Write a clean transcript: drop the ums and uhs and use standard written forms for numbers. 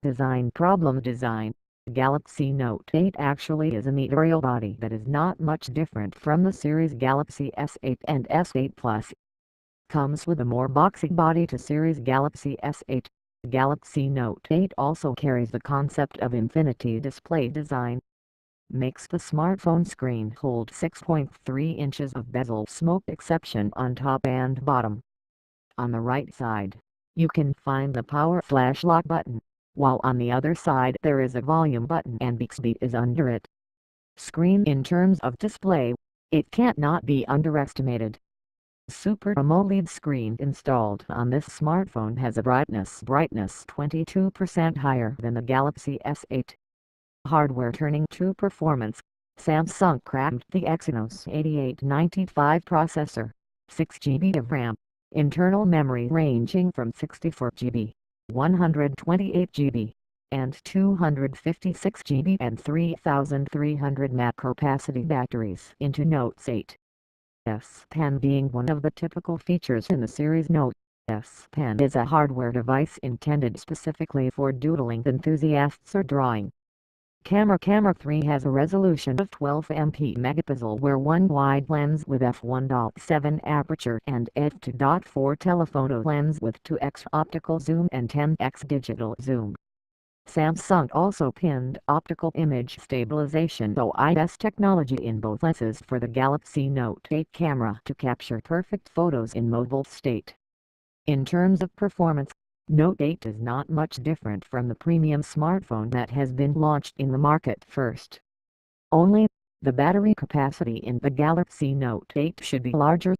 Design problem design. Galaxy Note 8 actually is a meterial body that is not much different from the series Galaxy S8 and S8 Plus. Comes with a more boxy body to series Galaxy S8. Galaxy Note 8 also carries the concept of infinity display design. Makes the smartphone screen hold 6.3 inches of bezel smoke exception on top and bottom. On the right side, you can find the power flash lock button, while on the other side there is a volume button and Bixby is under it. Screen in terms of display, it can't not be underestimated. Super AMOLED screen installed on this smartphone has a brightness 22% higher than the Galaxy S8. Hardware turning to performance, Samsung crammed the Exynos 8895 processor, 6 GB of RAM, internal memory ranging from 64 GB, 128 GB, and 256 GB and 3300 mAh capacity batteries into Note 8. S Pen being one of the typical features in the series Note. S Pen is a hardware device intended specifically for doodling enthusiasts or drawing. Camera 3 has a resolution of 12 MP megapixel where one wide lens with f1.7 aperture and f2.4 telephoto lens with 2x optical zoom and 10x digital zoom. Samsung also pinned optical image stabilization OIS technology in both lenses for the Galaxy Note 8 camera to capture perfect photos in mobile state. In terms of performance, Note 8 is not much different from the premium smartphone that has been launched in the market first. Only, the battery capacity in the Galaxy Note 8 should be larger,